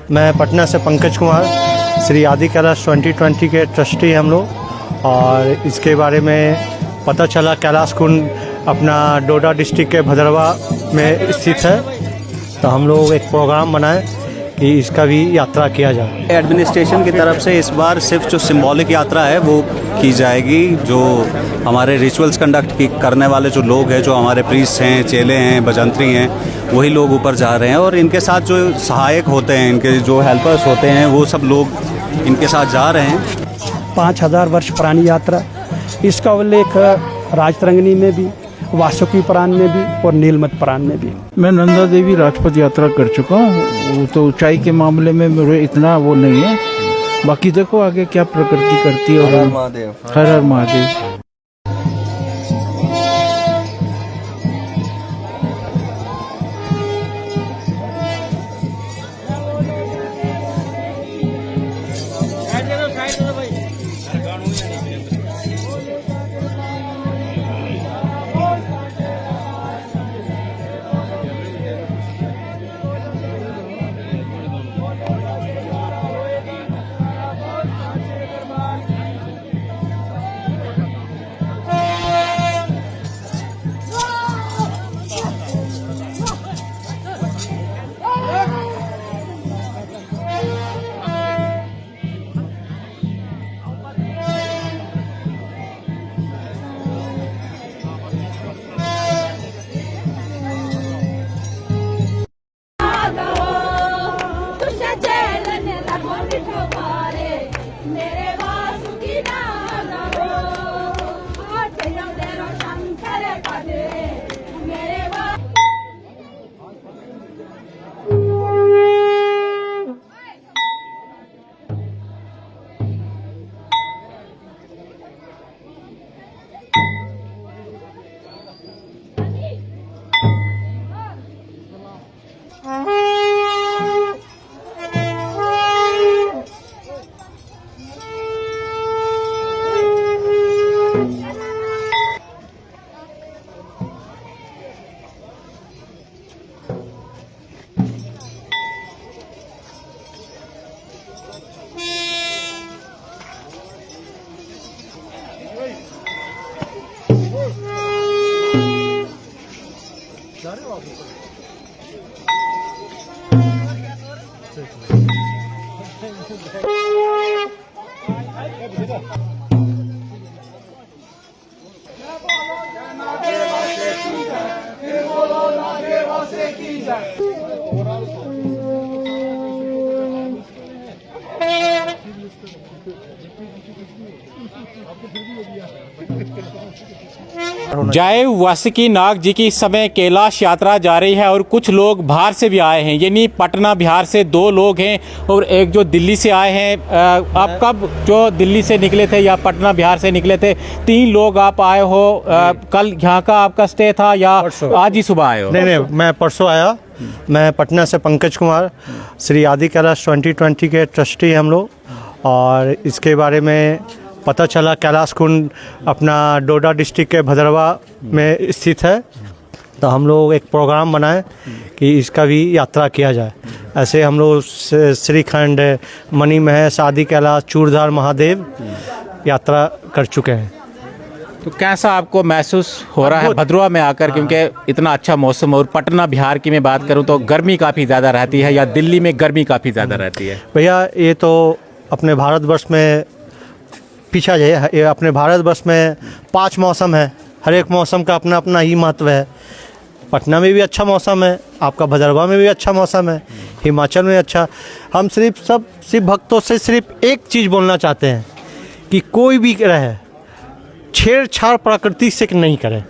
मैं पटना से पंकज कुमार, श्री आदि कैलाश 2020 के ट्रस्टी हम लोग। और इसके बारे में पता चला कैलाश कुंड अपना डोडा डिस्ट्रिक्ट के भदरवा में स्थित है, तो हम लोग एक प्रोग्राम बनाए कि इसका भी यात्रा किया जाए। एडमिनिस्ट्रेशन की तरफ से इस बार सिर्फ जो सिंबॉलिक यात्रा है वो की जाएगी। जो हमारे रिचुअल्स कंडक्ट करने वाले जो लोग हैं, जो हमारे प्रीस्ट हैं, चेले हैं, भजंत्री हैं, वही लोग ऊपर जा रहे हैं। और इनके साथ जो सहायक होते हैं, इनके जो हेल्पर्स होते हैं, वो सब लोग इनके साथ जा रहे हैं। 5000 वर्ष पुरानी यात्रा, इसका उल्लेख राजतरंगिणी में भी, वासुकी पुराण में भी और नीलमत पुराण में भी। मैं नंदा देवी राजपथ यात्रा कर चुका हूँ। वो तो ऊंचाई के मामले में मेरे इतना वो नहीं है, बाकी देखो आगे क्या प्रकृति करती है। हर हर महादेव। हर हर महादेव। जय वासुकी नाग जी की इस समय कैलाश यात्रा जा रही है और कुछ लोग बाहर से भी आए हैं। यानी पटना बिहार से 2 लोग हैं और एक जो दिल्ली से आए हैं। आप कब जो दिल्ली से निकले थे या पटना बिहार से निकले थे? 3 लोग आप आए हो। कल यहाँ का आपका स्टे था या आज ही सुबह आए हो? नहीं, मैं परसों आया। मैं पटना से पंकज कुमार, श्री आदि कैलाश 2020 के ट्रस्टी हम लोग। और इसके बारे में पता चला कैलाश कुंड अपना डोडा डिस्ट्रिक्ट के भदरवा में स्थित है, तो हम लोग एक प्रोग्राम बनाए कि इसका भी यात्रा किया जाए। ऐसे हम लोग श्रीखंड, मणि महेश, आदि कैलाश, चूड़धार महादेव यात्रा कर चुके हैं। तो कैसा आपको महसूस हो रहा है भदरवा में आकर? क्योंकि इतना अच्छा मौसम, और पटना बिहार की मैं बात करूं तो गर्मी काफ़ी ज़्यादा रहती है, या दिल्ली में गर्मी काफ़ी ज़्यादा रहती है? भैया ये तो अपने भारतवर्ष में पीछा जाए, ये अपने भारतवर्ष में 5 मौसम है, हर एक मौसम का अपना अपना ही महत्व है। पटना में भी अच्छा मौसम है, आपका भदरवा में भी अच्छा मौसम है, हिमाचल में अच्छा। हम सिर्फ भक्तों से सिर्फ एक चीज़ बोलना चाहते हैं कि कोई भी रहे, छेड़छाड़ प्रकृति से नहीं करे।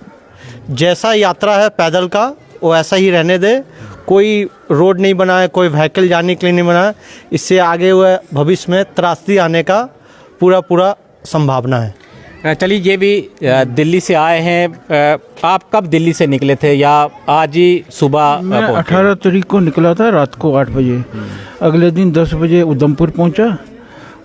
जैसा यात्रा है पैदल का वो ऐसा ही रहने दे। कोई रोड नहीं बनाए, कोई व्हीकल जाने के लिए नहीं बनाए। इससे आगे हुए भविष्य में त्रासदी आने का पूरा संभावना है। चलिए, ये भी दिल्ली से आए हैं। आप कब दिल्ली से निकले थे या आज ही सुबह? मैं 18 तारीख को निकला था रात को 8 बजे। अगले दिन 10 बजे उधमपुर पहुंचा।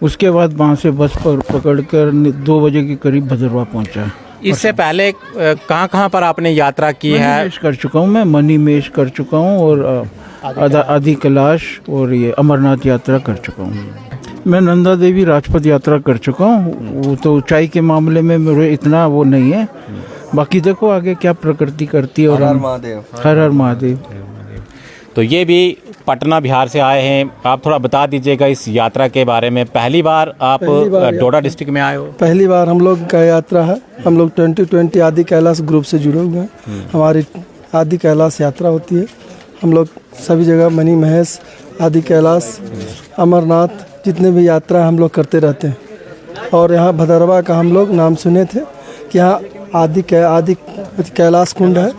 उसके बाद वहाँ से बस पर पकड़कर 2 बजे के करीब भदरवा पहुंचा। इससे पहले कहाँ पर आपने यात्रा की है? मणिमहेश कर चुका हूँ मैं, मणिमहेश कर चुका हूँ और आदि कैलाश और ये अमरनाथ यात्रा कर चुका हूँ। मैं नंदा देवी राजपथ यात्रा कर चुका हूँ। वो तो ऊंचाई के मामले में मेरे इतना वो नहीं है, बाकी देखो आगे क्या प्रकृति करती है। और हर हर महादेव। तो ये भी पटना बिहार से आए हैं। आप थोड़ा बता दीजिएगा इस यात्रा के बारे में। पहली बार आप डोडा डिस्ट्रिक्ट में आए हो? पहली बार हम लोग का यात्रा है। हम लोग 2020 आदि कैलाश ग्रुप से जुड़े हुए हैं। हमारी आदि कैलाश यात्रा होती है। हम लोग सभी जगह मणि महेश, आदि कैलाश, अमरनाथ जितने भी यात्रा हम लोग करते रहते हैं। और यहाँ भदरवा का हम लोग नाम सुने थे कि यहाँ आदि कैलाश कुंड है।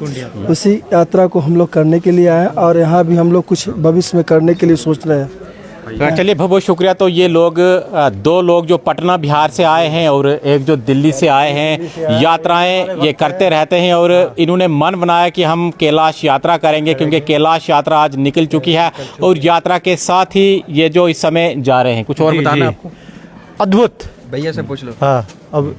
उसी यात्रा को हम लोग करने के लिए आए हैं और यहाँ भी हम लोग कुछ भविष्य में करने के लिए सोच रहे हैं। चलिए बहुत बहुत शुक्रिया। तो ये लोग दो लोग जो पटना बिहार से आए हैं और एक जो दिल्ली से आए हैं, यात्राएं ये करते रहते हैं और इन्होंने मन बनाया कि हम कैलाश यात्रा करेंगे, क्योंकि कैलाश यात्रा आज निकल चुकी है और यात्रा के साथ ही ये जो इस समय जा रहे हैं। कुछ और बताना आपको? अद्भुत। भैया से पूछ लो। हाँ अब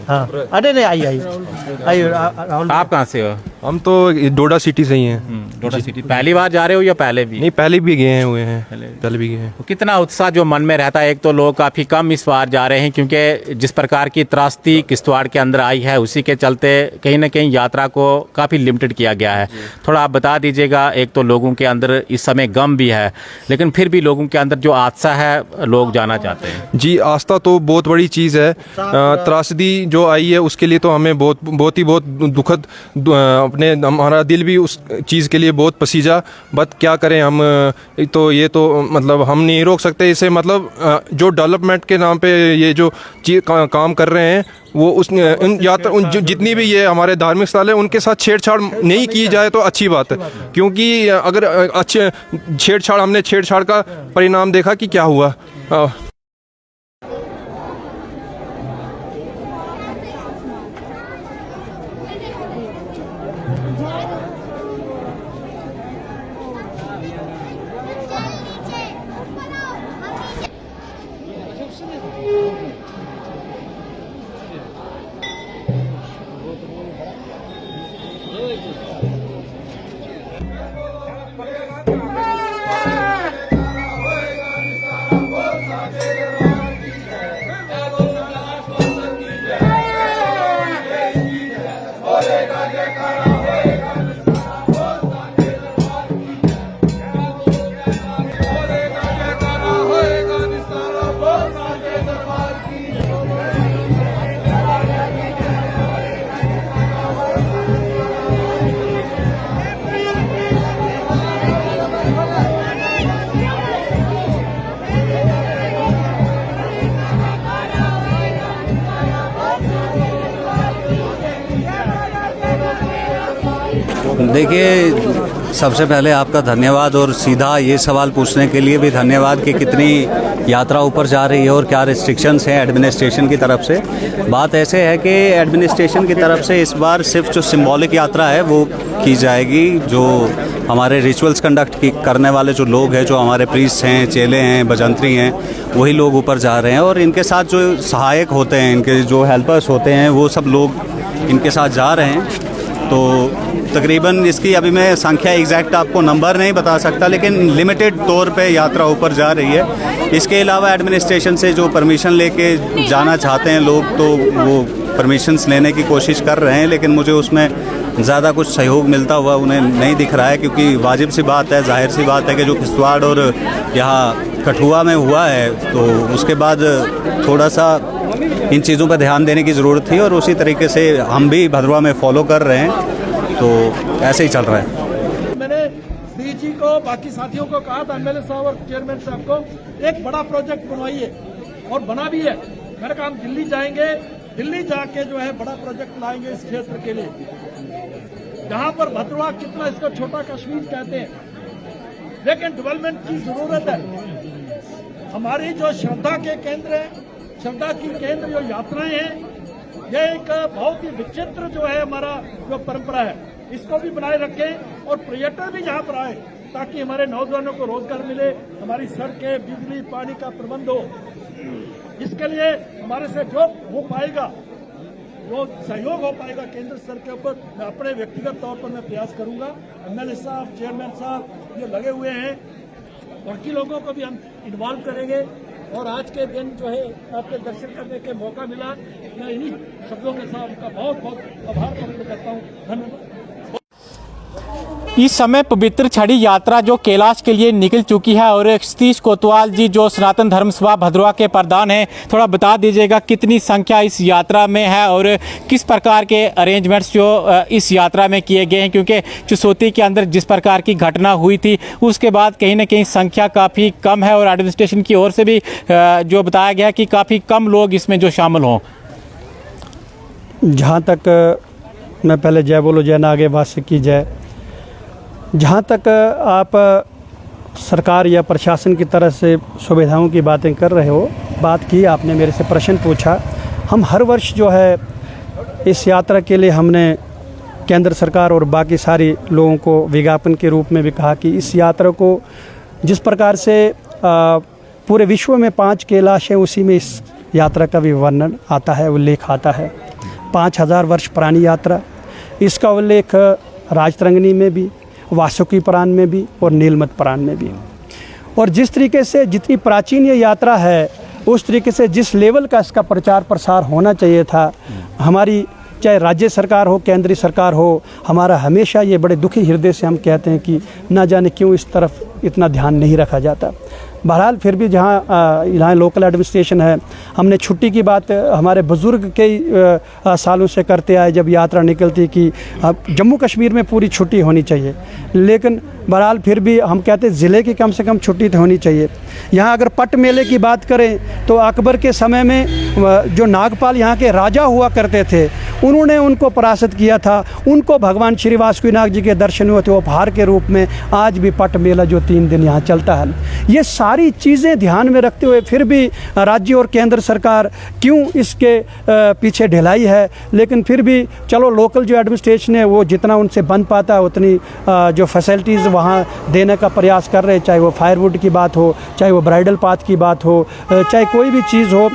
हाँ, अरे नहीं, आइए राहुल। आप कहाँ से हो? हम तो डोडा सिटी से ही हैं। डोडा सिटी पहली बार जा रहे हो या पहले भी? नहीं, पहले भी गए हुए हैं, पहले भी गए हैं। तो कितना उत्साह जो मन में रहता है? एक तो लोग काफ़ी कम इस बार जा रहे हैं, क्योंकि जिस प्रकार की त्रासदी किश्तवाड़ के अंदर आई है उसी के चलते कहीं ना कहीं यात्रा को काफ़ी लिमिटेड किया गया है। थोड़ा आप बता दीजिएगा। एक तो लोगों के अंदर इस समय गम भी है, लेकिन फिर भी लोगों के अंदर जो आस्था है, लोग जाना चाहते हैं। जी, आस्था तो बहुत बड़ी चीज़ है। त्रासदी जो आई है उसके लिए तो हमें बहुत ही दुखद, अपने हमारा दिल भी उस चीज़ के लिए बहुत पसीजा। बट क्या करें हम, तो ये तो मतलब हम नहीं रोक सकते इसे। मतलब जो डेवलपमेंट के नाम पे ये जो काम कर रहे हैं, वो उन यात्रा जितनी भी ये हमारे धार्मिक स्थल है उनके साथ छेड़छाड़ नहीं की जाए तो अच्छी बात है। क्योंकि अगर अच्छे हमने छेड़छाड़ का परिणाम देखा कि क्या हुआ। देखिए, सबसे पहले आपका धन्यवाद और सीधा ये सवाल पूछने के लिए भी धन्यवाद कि कितनी यात्रा ऊपर जा रही है और क्या रिस्ट्रिक्शंस हैं एडमिनिस्ट्रेशन की तरफ से। बात ऐसे है कि एडमिनिस्ट्रेशन की तरफ से इस बार सिर्फ जो सिंबॉलिक यात्रा है वो की जाएगी। जो हमारे रिचुअल्स कंडक्ट करने वाले जो लोग हैं, जो हमारे प्रीस्ट हैं, चेले हैं, भजंत्री हैं, वही लोग ऊपर जा रहे हैं। और इनके साथ जो सहायक होते हैं, इनके जो हेल्पर्स होते हैं, वो सब लोग इनके साथ जा रहे हैं। तो तकरीबन इसकी अभी मैं संख्या एग्जैक्ट आपको नंबर नहीं बता सकता, लेकिन लिमिटेड तौर पे यात्रा ऊपर जा रही है। इसके अलावा एडमिनिस्ट्रेशन से जो परमिशन लेके जाना चाहते हैं लोग, तो वो परमिशंस लेने की कोशिश कर रहे हैं, लेकिन मुझे उसमें ज़्यादा कुछ सहयोग मिलता हुआ उन्हें नहीं दिख रहा है। क्योंकि वाजिब सी बात है, जाहिर सी बात है कि जो किश्तवाड़ और यहाँ कठुआ में हुआ है, तो उसके बाद थोड़ा सा इन चीज़ों पर ध्यान देने की ज़रूरत थी और उसी तरीके से हम भी भदरवा में फॉलो कर रहे हैं। तो ऐसे ही चल रहा है। मैंने डी जी को, बाकी साथियों को कहा था, एमएलए साहब और चेयरमैन साहब को, एक बड़ा प्रोजेक्ट बनवाइए, और बना भी है। मैंने कहा हम दिल्ली जाएंगे, दिल्ली जाके जो है बड़ा प्रोजेक्ट लाएंगे इस क्षेत्र के लिए। जहां पर भदरवा कितना, इसको छोटा कश्मीर कहते हैं, लेकिन डेवलपमेंट की जरूरत है। हमारी जो श्रद्धा के केंद्र है, श्रद्धा की केंद्र जो यात्राएं हैं, ये एक बहुत ही विचित्र जो है हमारा जो परंपरा है, इसको भी बनाए रखें और पर्यटन भी यहाँ पर आए, ताकि हमारे नौजवानों को रोजगार मिले, हमारी सड़कें, बिजली, पानी का प्रबंध हो। इसके लिए हमारे से जो हो पाएगा, जो सहयोग हो पाएगा केंद्र स्तर के ऊपर, मैं अपने व्यक्तिगत तौर पर मैं प्रयास करूंगा। एमएलए साहब, चेयरमैन साहब, ये लगे हुए हैं। बाकी लोगों को भी हम इन्वॉल्व करेंगे और आज के दिन जो है आपके दर्शन करने के मौका मिला, मैं इन्हीं शब्दों के साथ उनका बहुत बहुत आभार प्रकट करता हूँ। धन्यवाद। इस समय पवित्र छड़ी यात्रा जो कैलाश के लिए निकल चुकी है और सतीश कोतवाल जी जो सनातन धर्म सभा भद्रवाह के प्रधान हैं, थोड़ा बता दीजिएगा कितनी संख्या इस यात्रा में है और किस प्रकार के अरेंजमेंट्स जो इस यात्रा में किए गए हैं, क्योंकि चुसौती के अंदर जिस प्रकार की घटना हुई थी उसके बाद कहीं ना कहीं संख्या काफ़ी कम है और एडमिनिस्ट्रेशन की ओर से भी जो बताया गया कि काफ़ी कम लोग इसमें जो शामिल हों। जहाँ तक मैं पहले जय बोलो जय नागे वास्य की जय। जहाँ तक आप सरकार या प्रशासन की तरफ से सुविधाओं की बातें कर रहे हो, बात की आपने, मेरे से प्रश्न पूछा। हम हर वर्ष जो है इस यात्रा के लिए हमने केंद्र सरकार और बाकी सारे लोगों को विज्ञापन के रूप में भी कहा कि इस यात्रा को जिस प्रकार से पूरे विश्व में 5 कैलाश है, उसी में इस यात्रा का भी वर्णन आता है, उल्लेख आता है। 5000 वर्ष पुरानी यात्रा, इसका उल्लेख राजतरंगिणी में भी, वासुकी पुराण में भी और नीलमत पुराण में भी। और जिस तरीके से जितनी प्राचीन ये यात्रा है, उस तरीके से जिस लेवल का इसका प्रचार प्रसार होना चाहिए था, हमारी चाहे राज्य सरकार हो, केंद्रीय सरकार हो, हमारा हमेशा ये बड़े दुखी हृदय से हम कहते हैं कि ना जाने क्यों इस तरफ इतना ध्यान नहीं रखा जाता। बहरहाल फिर भी जहाँ यहाँ लोकल एडमिनिस्ट्रेशन है, हमने छुट्टी की बात हमारे बुज़ुर्ग कई सालों से करते आए, जब यात्रा निकलती कि जम्मू कश्मीर में पूरी छुट्टी होनी चाहिए, लेकिन बहरहाल फिर भी हम कहते हैं ज़िले की कम से कम छुट्टी तो होनी चाहिए। यहाँ अगर पट मेले की बात करें तो अकबर के समय में जो नागपाल यहाँ के राजा हुआ करते थे, उन्होंने उनको परास्त किया था, उनको भगवान श्री वासुकीनाथ जी के दर्शन हुए थे उपहार के रूप में। आज भी पट मेला जो 3 दिन यहाँ चलता है, ये सारी चीज़ें ध्यान में रखते हुए फिर भी राज्य और केंद्र सरकार क्यों इसके पीछे ढिलाई है। लेकिन फिर भी चलो लोकल जो एडमिनिस्ट्रेशन है वो जितना उनसे बन पाता है उतनी जो फैसिलिटीज़ वहाँ देने का प्रयास कर रहे हैं, चाहे वो फायरवुड की बात हो, चाहे वो ब्राइडल पाथ की बात हो, चाहे कोई भी चीज़ हो,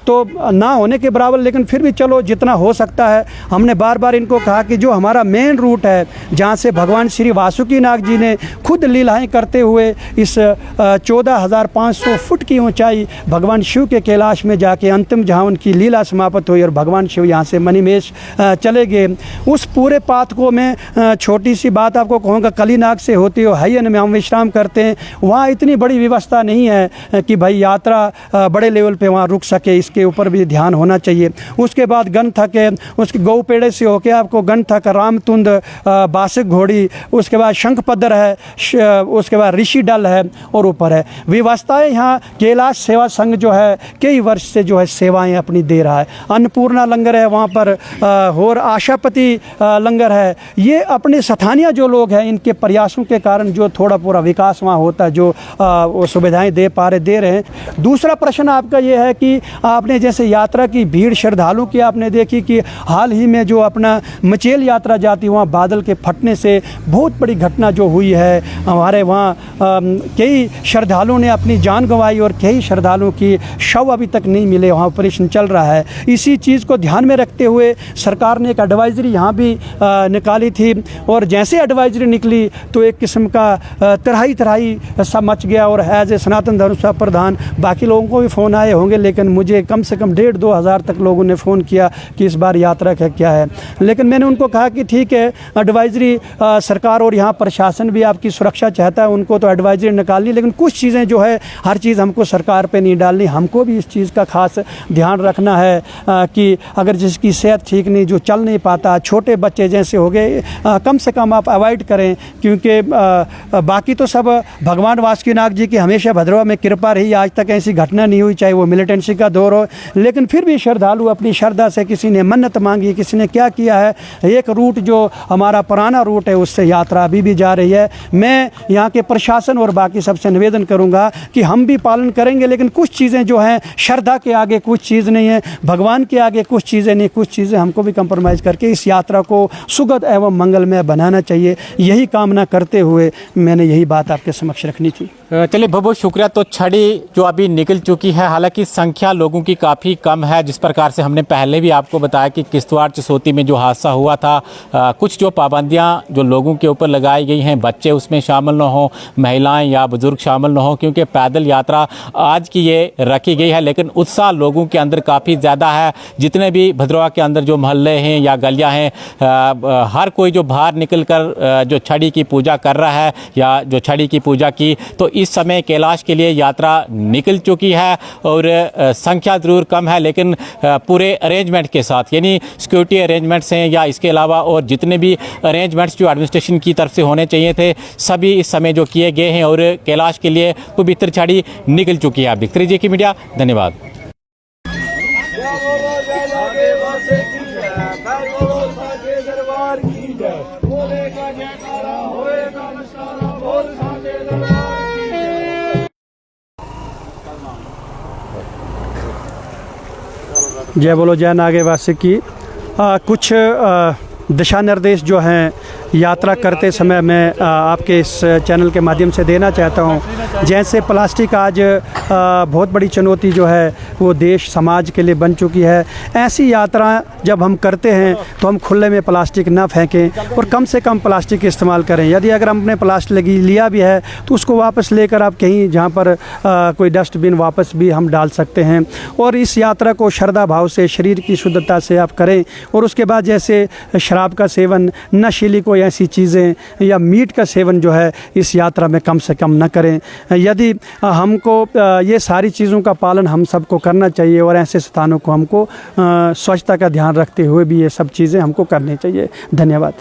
तो ना होने के बराबर, लेकिन फिर भी चलो जितना हो सकता है। हमने बार बार इनको कहा कि जो हमारा मेन रूट है, जहाँ से भगवान श्री वासुकीनाथ जी ने खुद लीलाएं करते हुए इस 14,500 फुट की ऊंचाई भगवान शिव के कैलाश में जाके अंतिम जहाँ उनकी लीला समाप्त हुई और भगवान शिव यहाँ से मणिमेश चले गए, उस पूरे पाथ को मैं छोटी सी बात आपको कहूँगा, कलीनाग से होती हो हयन में हम विश्राम करते हैं, वहाँ इतनी बड़ी व्यवस्था नहीं है कि भाई यात्रा बड़े लेवल पे वहाँ रुक सके, इसके ऊपर भी ध्यान होना चाहिए। उसके बाद गणथक है, उसके गौपेड़े से होके आपको गणथक, रामतुंद, बासिक घोड़ी, उसके बाद शंखपद्र है, उसके बाद ऋषि डल है और ऊपर है व्यवस्थाएं। यहाँ कैलाश सेवा संघ जो है कई वर्ष से जो है सेवाएं अपनी दे रहा है। अन्नपूर्णा लंगर है वहाँ पर, और आशापति लंगर है। ये अपने स्थानीय जो लोग हैं, इनके प्रयासों के कारण जो थोड़ा पूरा विकास वहाँ होता है, जो वो सुविधाएं दे रहे हैं। दूसरा प्रश्न आपका ये है कि आपने जैसे यात्रा की भीड़ श्रद्धालु की आपने देखी कि हाल ही में जो अपना मचेल यात्रा जाती, वहाँ बादल के फटने से बहुत बड़ी घटना जो हुई है, हमारे वहाँ कई श्रद्धालुओं ने अपनी जान गंवाई और कई श्रद्धालुओं की शव अभी तक नहीं मिले, वहाँ ऑपरेशन चल रहा है। इसी चीज़ को ध्यान में रखते हुए सरकार ने एक एडवाइजरी यहाँ भी निकाली थी, और जैसे एडवाइजरी निकली तो एक किस्म का तराही सब मच गया। और एज ए सनातन धर्म सभा प्रधान बाकी लोगों को भी फ़ोन आए होंगे, लेकिन मुझे कम से कम 1,500-2 हज़ार तक लोगों ने फ़ोन किया कि इस बार यात्रा का क्या है। लेकिन मैंने उनको कहा कि ठीक है, एडवाइजरी सरकार और यहाँ प्रशासन भी आपकी सुरक्षा चाहता है, उनको तो एडवाइजरी निकालनी, लेकिन कुछ चीज़ें जो है हर चीज़ हमको सरकार पे नहीं डालनी। हमको भी इस चीज़ का खास ध्यान रखना है कि अगर जिसकी सेहत ठीक नहीं, जो चल नहीं पाता, छोटे बच्चे जैसे हो गए, कम से कम आप अवॉइड करें, क्योंकि बाकी तो सब भगवान वासुकीनाथ जी की हमेशा भद्रवाह में कृपा रही, आज तक ऐसी घटना नहीं हुई, चाहे वो मिलिटेंसी का दौर हो। लेकिन फिर भी श्रद्धालु अपनी श्रद्धा से, किसी ने मन्नत मांगी, किसी ने क्या किया है, एक रूट जो हमारा पुराना रूट है उससे यात्रा अभी भी जा रही है। मैं यहाँ के प्रशासन और बाकी सबसे निवेदन करूँगा कि हम भी पालन करेंगे, लेकिन कुछ चीज़ें जो हैं श्रद्धा के आगे कुछ चीज़ नहीं है, भगवान के आगे कुछ चीज़ें नहीं, कुछ चीज़ें हमको भी कंप्रोमाइज़ करके इस यात्रा को सुगद एवं मंगलमय बनाना चाहिए। यही कामना करते हुए मैंने यही बात आपके समक्ष रखनी थी। चलिए बहुत बहुत शुक्रिया। तो छड़ी जो अभी निकल चुकी है, हालांकि संख्या लोगों की चूँकि काफ़ी कम है, जिस प्रकार से हमने पहले भी आपको बताया कि किश्तवाड़ चसोती में जो हादसा हुआ था, कुछ जो पाबंदियाँ जो लोगों के ऊपर लगाई गई हैं, बच्चे उसमें शामिल न हों, महिलाएं या बुज़ुर्ग शामिल न हों, क्योंकि पैदल यात्रा आज की ये रखी गई है, लेकिन उत्साह लोगों के अंदर काफ़ी ज़्यादा है। जितने भी भद्रवाह के अंदर जो मोहल्ले हैं या गलियाँ हैं, हर कोई जो बाहर निकल कर जो छड़ी की पूजा कर रहा है या जो छड़ी की पूजा की, तो इस समय कैलाश के लिए यात्रा निकल चुकी है और संख्या ज़रूर कम है, लेकिन पूरे अरेंजमेंट के साथ, यानी सिक्योरिटी अरेंजमेंट्स हैं या इसके अलावा और जितने भी अरेंजमेंट्स जो एडमिनिस्ट्रेशन की तरफ से होने चाहिए थे, सभी इस समय जो किए गए हैं और कैलाश के लिए पवित्र छड़ी निकल चुकी है। आप देखते रहिए मीडिया। धन्यवाद। जय बोलो जय नागे वासी की। कुछ दिशा निर्देश जो हैं यात्रा करते समय मैं आपके इस चैनल के माध्यम से देना चाहता हूं। जैसे प्लास्टिक आज बहुत बड़ी चुनौती जो है वो देश समाज के लिए बन चुकी है। ऐसी यात्रा जब हम करते हैं तो हम खुले में प्लास्टिक ना फेंकें और कम से कम प्लास्टिक इस्तेमाल करें। यदि अगर हमने प्लास्टिक लिया भी है तो उसको वापस लेकर आप कहीं जहाँ पर कोई डस्टबिन वापस भी हम डाल सकते हैं। और इस यात्रा को श्रद्धा भाव से, शरीर की शुद्धता से आप करें। और उसके बाद जैसे शराब का सेवन, नशीली कोई ऐसी चीज़ें या मीट का सेवन जो है इस यात्रा में कम से कम न करें। यदि हमको ये सारी चीज़ों का पालन हम सबको करना चाहिए और ऐसे स्थानों को हमको स्वच्छता का ध्यान रखते हुए भी ये सब चीज़ें हमको करनी चाहिए। धन्यवाद।